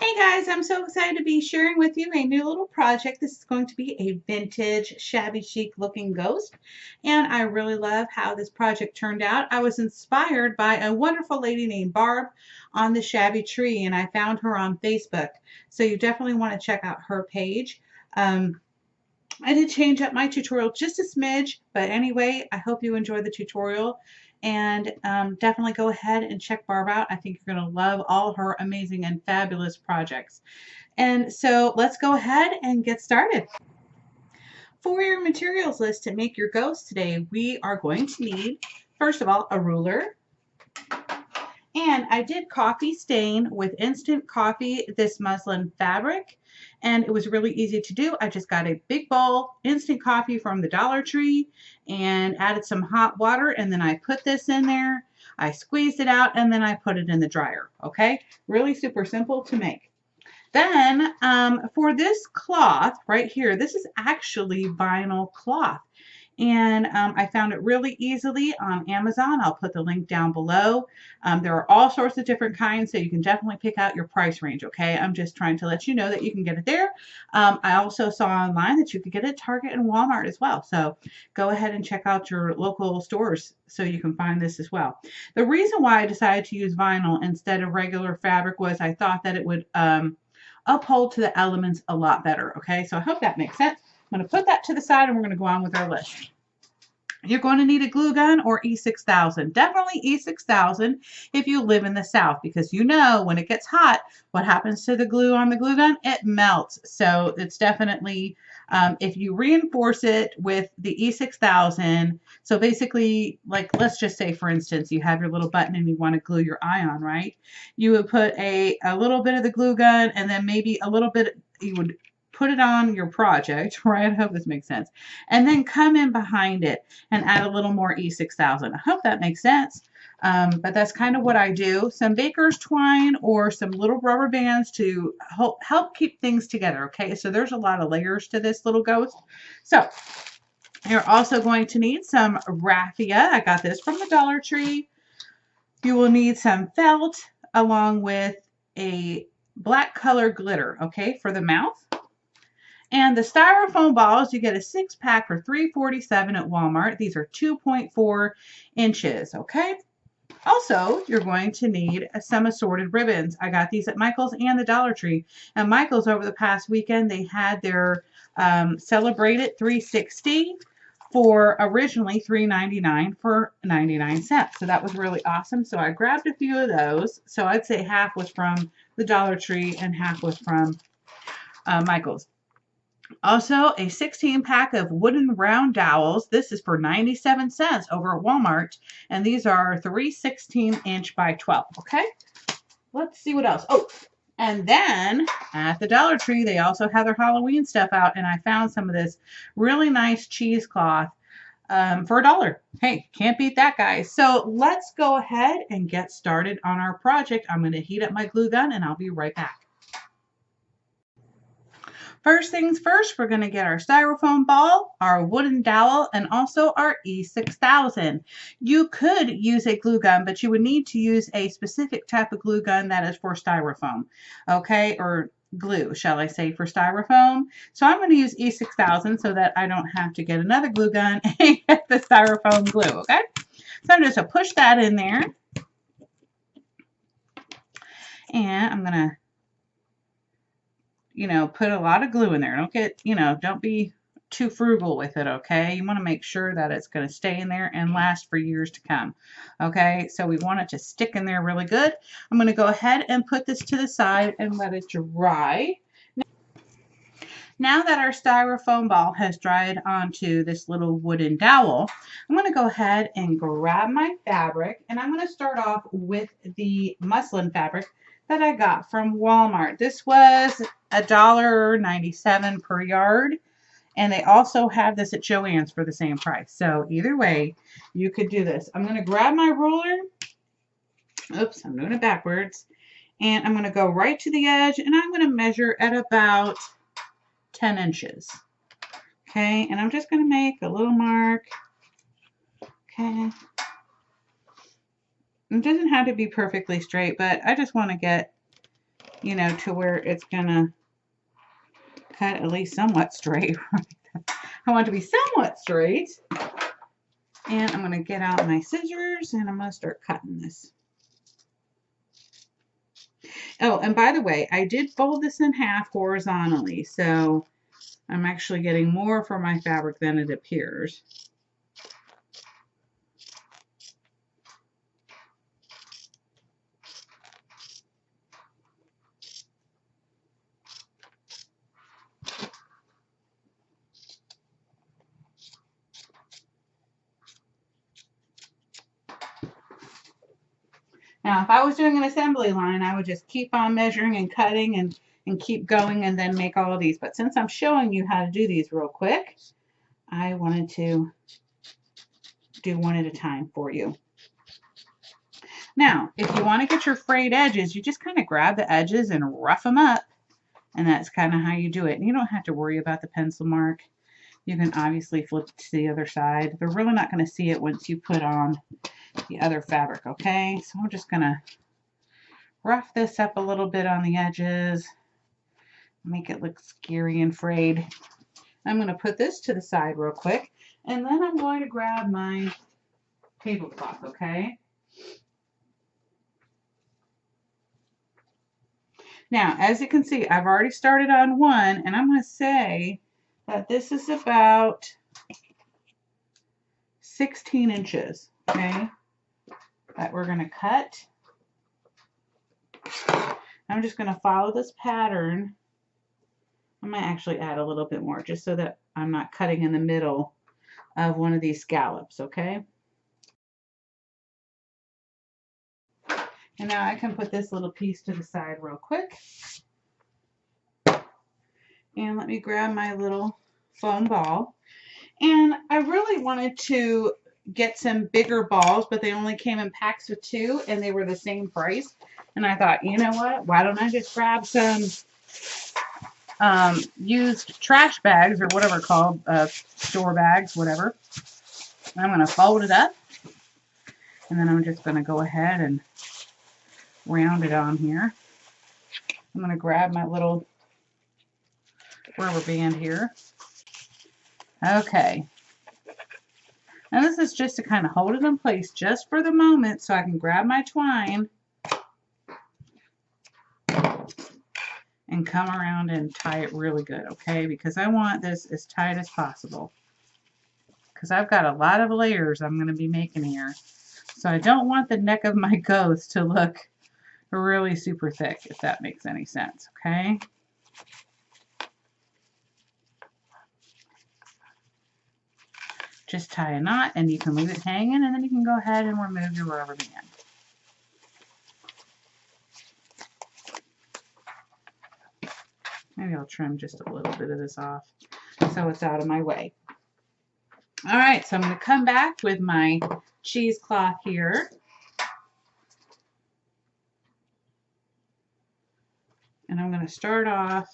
Hey guys, I'm so excited to be sharing with you a new little project. This is going to be a vintage, shabby chic looking ghost. And I really love how this project turned out. I was inspired by a wonderful lady named Barb on the Shabby Tree, and I found her on Facebook. So you definitely want to check out her page. Um, I did change up my tutorial just a smidge, but anyway, I hope you enjoy the tutorial and definitely go ahead and check Barb out. I think you're going to love all her amazing and fabulous projects. And so let's go ahead and get started. For your materials list to make your ghost today, we are going to need, first of all, a ruler. And I did coffee stain with instant coffee this muslin fabric, and it was really easy to do. I just got a big bowl, instant coffee from the Dollar Tree, and added some hot water, and then I put this in there. I squeezed it out, and then I put it in the dryer. Okay, really super simple to make. Then for this cloth right here, this is actually vinyl cloth. And I found it really easily on Amazon. I'll put the link down below. There are all sorts of different kinds, so you can definitely pick out your price range, okay? I'm just trying to let you know that you can get it there. I also saw online that you could get it at Target and Walmart as well. So go ahead and check out your local stores so you can find this as well. The reason why I decided to use vinyl instead of regular fabric was I thought that it would uphold to the elements a lot better, okay? So I hope that makes sense. I'm going to put that to the side and we're going to go on with our list. You're going to need a glue gun or E6000. Definitely E6000 if you live in the South, because you know when it gets hot, what happens to the glue on the glue gun? It melts. So it's definitely, if you reinforce it with the E6000, so basically, like let's just say for instance, you have your little button and you want to glue your eye on, right? You would put a little bit of the glue gun and then maybe a little bit, you would put it on your project, right? I hope this makes sense. And then come in behind it and add a little more E6000. I hope that makes sense. But that's kind of what I do. Some baker's twine or some little rubber bands to help keep things together, okay? So there's a lot of layers to this little ghost. So you're also going to need some raffia. I got this from the Dollar Tree. You will need some felt along with a black color glitter, okay, for the mouth. And the styrofoam balls, you get a 6-pack for $3.47 at Walmart. These are 2.4 inches, okay? Also, you're going to need some assorted ribbons. I got these at Michael's and the Dollar Tree. And Michael's over the past weekend, they had their Celebrate It 360 for originally $3.99 for 99 cents. So that was really awesome. So I grabbed a few of those. So I'd say half was from the Dollar Tree and half was from Michael's. Also, a 16-pack of wooden round dowels. This is for 97 cents over at Walmart. And these are 3 16-inch by 12. Okay, let's see what else. Oh, and then at the Dollar Tree, they also have their Halloween stuff out. And I found some of this really nice cheesecloth for $1. Hey, can't beat that, guys. So let's go ahead and get started on our project. I'm going to heat up my glue gun and I'll be right back. First things first, we're going to get our styrofoam ball, our wooden dowel, and also our E6000. You could use a glue gun, but you would need to use a specific type of glue gun that is for styrofoam, okay, or glue, shall I say, for styrofoam. So I'm going to use E6000 so that I don't have to get another glue gun and get the styrofoam glue, okay? So I'm just going to push that in there, and I'm going to put a lot of glue in there. Don't get, don't be too frugal with it, okay? You want to make sure that it's going to stay in there and last for years to come, okay? So we want it to stick in there really good. I'm going to go ahead and put this to the side and let it dry. Now that our styrofoam ball has dried onto this little wooden dowel, I'm going to go ahead and grab my fabric, and I'm going to start off with the muslin fabric that I got from Walmart. This was $1.97 per yard, and they also have this at Joann's for the same price. So either way, you could do this. I'm going to grab my ruler. Oops, I'm doing it backwards. And I'm going to go right to the edge, and I'm going to measure at about 10 inches. Okay, and I'm just going to make a little mark. Okay. It doesn't have to be perfectly straight, but I just want to get you know, to where it's gonna cut at least somewhat straight. I want it to be somewhat straight. And I'm gonna get out my scissors and I'm gonna start cutting this. Oh, and by the way, I did fold this in half horizontally, so I'm actually getting more for my fabric than it appears. Now, if I was doing an assembly line, I would just keep on measuring and cutting and keep going and then make all of these. But since I'm showing you how to do these real quick, I wanted to do one at a time for you. Now, if you want to get your frayed edges, you just kind of grab the edges and rough them up. And that's kind of how you do it. And you don't have to worry about the pencil mark. You can obviously flip it to the other side. They're really not going to see it once you put on the other fabric, okay? So I'm just going to rough this up a little bit on the edges, make it look scary and frayed. I'm going to put this to the side real quick, and then I'm going to grab my tablecloth, okay? Now, as you can see, I've already started on one, and I'm going to say that this is about 16 inches, okay, that we're going to cut. I'm just going to follow this pattern. I might actually add a little bit more just so that I'm not cutting in the middle of one of these scallops, okay? And now I can put this little piece to the side real quick. And let me grab my little foam ball. And I really wanted to get some bigger balls, but they only came in packs of 2 and they were the same price. And I thought, you know what? Why don't I just grab some used trash bags or whatever called, store bags, whatever. I'm going to fold it up. And then I'm just going to go ahead and round it on here. I'm going to grab my little rubber band here. Okay. Now this is just to kind of hold it in place just for the moment so I can grab my twine and come around and tie it really good, okay? Because I want this as tight as possible. Because I've got a lot of layers I'm going to be making here. So I don't want the neck of my ghost to look really super thick, if that makes any sense, okay? Just tie a knot and you can leave it hanging and then you can go ahead and remove your rubber band. Maybe I'll trim just a little bit of this off so it's out of my way. All right, so I'm going to come back with my cheesecloth here. And I'm going to start off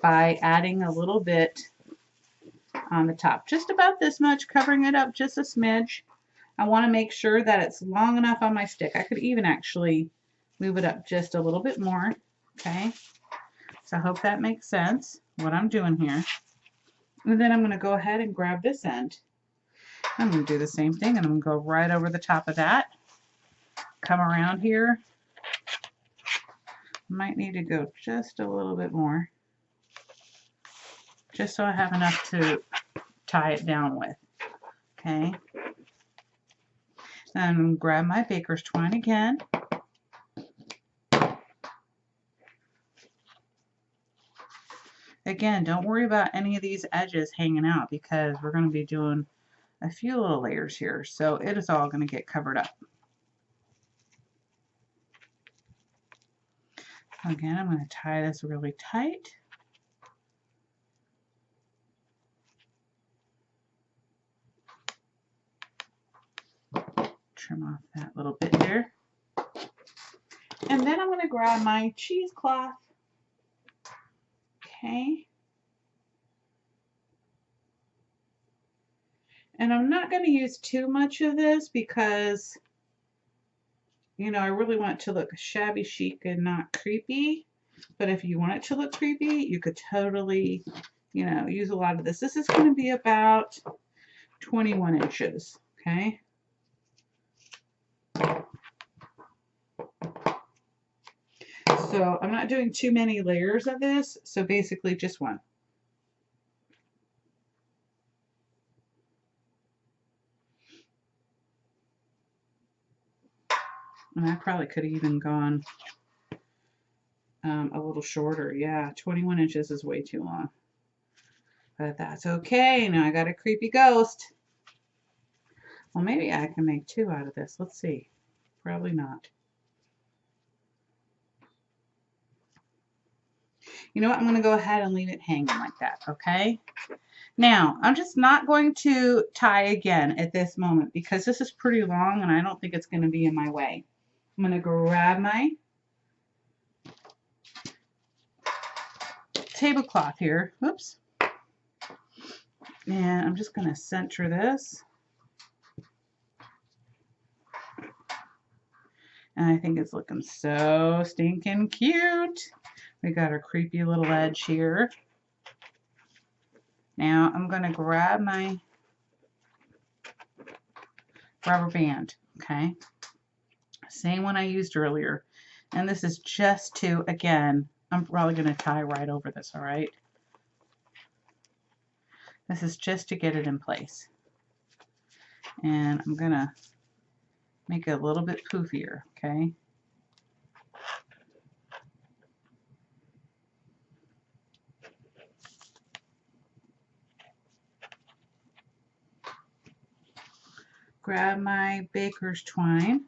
by adding a little bit on the top. Just about this much, covering it up just a smidge. I want to make sure that it's long enough on my stick. I could even actually move it up just a little bit more. Okay, so I hope that makes sense, what I'm doing here. And then I'm going to go ahead and grab this end. I'm going to do the same thing, and I'm going to go right over the top of that. Come around here. Might need to go just a little bit more, just so I have enough to tie it down with. Okay. Then I'm going to grab my baker's twine again. Again, don't worry about any of these edges hanging out because we're going to be doing a few little layers here, so it is all going to get covered up. Again, I'm going to tie this really tight. Trim off that little bit there. And then I'm going to grab my cheesecloth. Okay. And I'm not going to use too much of this because you know, I really want it to look shabby chic and not creepy. But if you want it to look creepy, you could totally, you know, use a lot of this. This is going to be about 21 inches, okay? So I'm not doing too many layers of this, so basically just one. And I probably could have even gone a little shorter. Yeah, 21 inches is way too long. But that's okay. Now I got a creepy ghost. Well, maybe I can make two out of this. Let's see. Probably not. You know what? I'm going to go ahead and leave it hanging like that, okay? Now, I'm just not going to tie again at this moment because this is pretty long and I don't think it's going to be in my way. I'm going to grab my tablecloth here. Whoops. And I'm just going to center this. And I think it's looking so stinking cute. We got our creepy little edge here. Now I'm going to grab my rubber band, okay? Same one I used earlier. And this is just to, again, I'm probably going to tie right over this, all right? This is just to get it in place. And I'm going to make it a little bit poofier, okay? Grab my baker's twine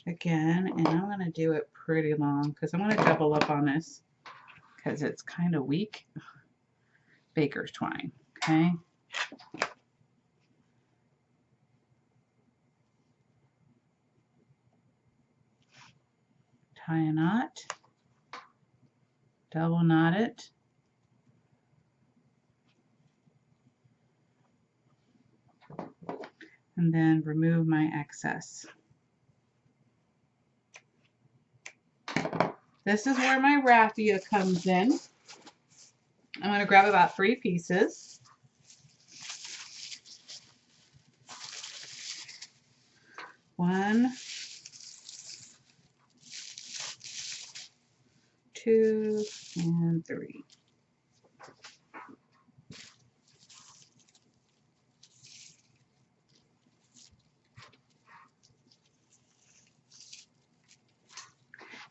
again, and I'm going to do it pretty long because I'm going to double up on this because it's kind of weak. Baker's twine, okay? Tie a knot, double knot it, and then remove my excess. This is where my raffia comes in. I'm going to grab about 3 pieces. One, two, and 3.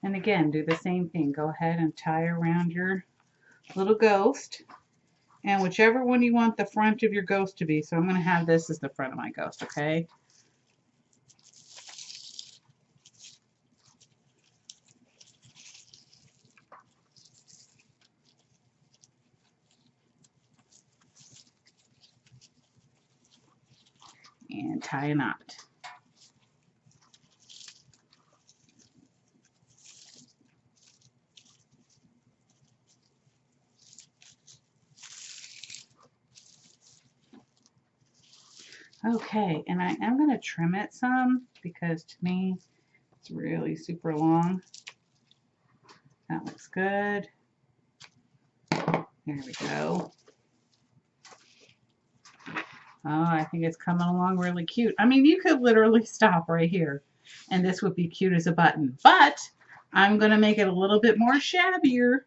And again, do the same thing. Go ahead and tie around your little ghost. And whichever one you want the front of your ghost to be. So I'm going to have this as the front of my ghost, okay? And tie a knot. Okay, and I am going to trim it some because to me it's really super long. That looks good. There we go. Oh, I think it's coming along really cute. I mean, you could literally stop right here and this would be cute as a button, but I'm going to make it a little bit more shabbier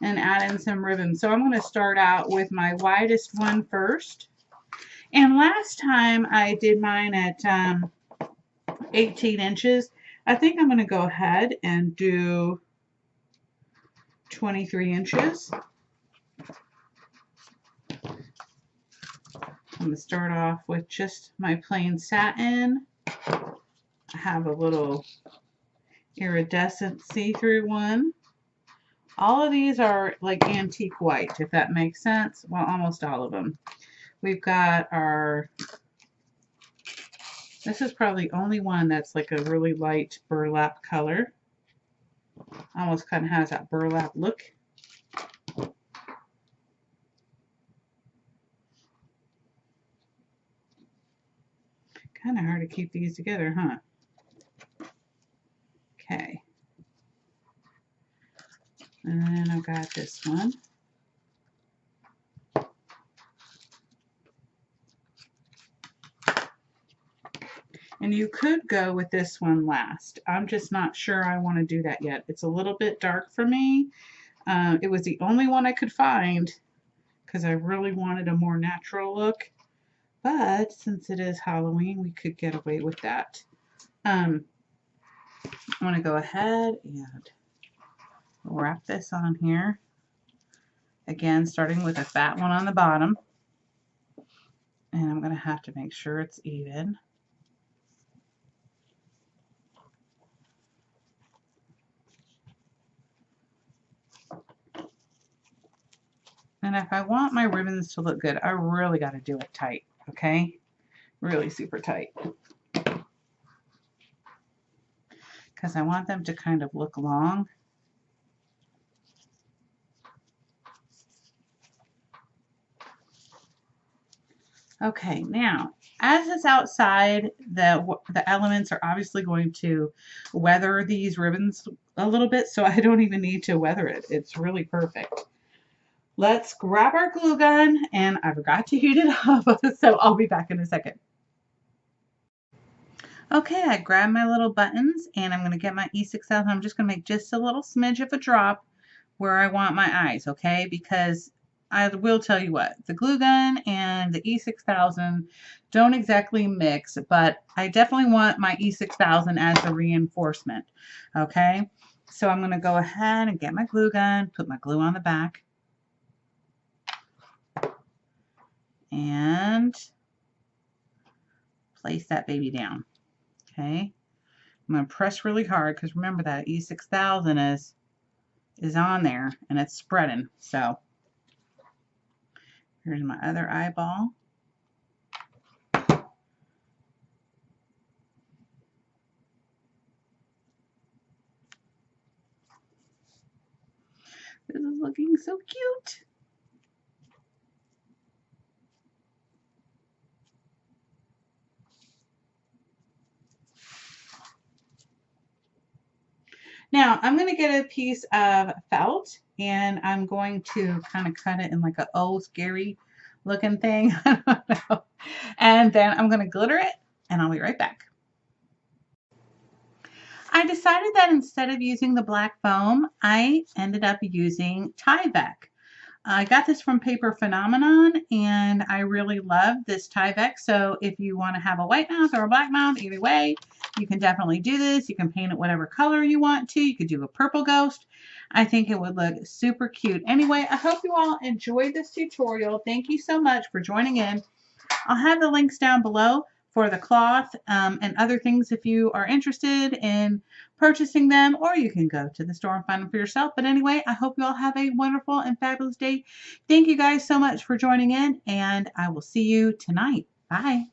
and add in some ribbons. So I'm going to start out with my widest one first. And last time I did mine at 18 inches. I think I'm going to go ahead and do 23 inches. I'm going to start off with just my plain satin. I have a little iridescent see-through one. All of these are like antique white, if that makes sense. Well, almost all of them. We've got our, this is probably the only one that's like a really light burlap color. Almost kind of has that burlap look. Kind of hard to keep these together, huh? And then I've got this one. And you could go with this one last. I'm just not sure I want to do that yet. It's a little bit dark for me. It was the only one I could find because I really wanted a more natural look. But since it is Halloween, we could get away with that. I'm going to go ahead and wrap this on here. Again, starting with a fat one on the bottom. And I'm going to have to make sure it's even. And if I want my ribbons to look good, I really got to do it tight, okay? Really super tight. Because I want them to kind of look long. Okay, now, as it's outside, the elements are obviously going to weather these ribbons a little bit, so I don't even need to weather it. It's really perfect. Let's grab our glue gun, and I forgot to heat it up, so I'll be back in a second. Okay, I grabbed my little buttons, and I'm going to get my E6000. I'm just going to make just a little smidge of a drop where I want my eyes, okay? Because I will tell you what, the glue gun and the E6000 don't exactly mix, but I definitely want my E6000 as a reinforcement, okay? So I'm going to go ahead and get my glue gun, put my glue on the back, and place that baby down, okay? I'm going to press really hard because remember that E6000 is on there and it's spreading. So here's my other eyeball. This is looking so cute. Now I'm going to get a piece of felt and I'm going to kind of cut it in like a scary looking thing. I don't know. And then I'm going to glitter it and I'll be right back. I decided that instead of using the black foam, I ended up using Tyvek. I got this from Paper Phenomenon and I really love this Tyvek. So if you want to have a white mouth or a black mouth, either way, you can definitely do this. You can paint it whatever color you want to. You could do a purple ghost. I think it would look super cute. Anyway, I hope you all enjoyed this tutorial. Thank you so much for joining in. I'll have the links down below for the cloth and other things if you are interested in purchasing them, or you can go to the store and find them for yourself. But anyway, I hope you all have a wonderful and fabulous day. Thank you guys so much for joining in, and I will see you tonight. Bye.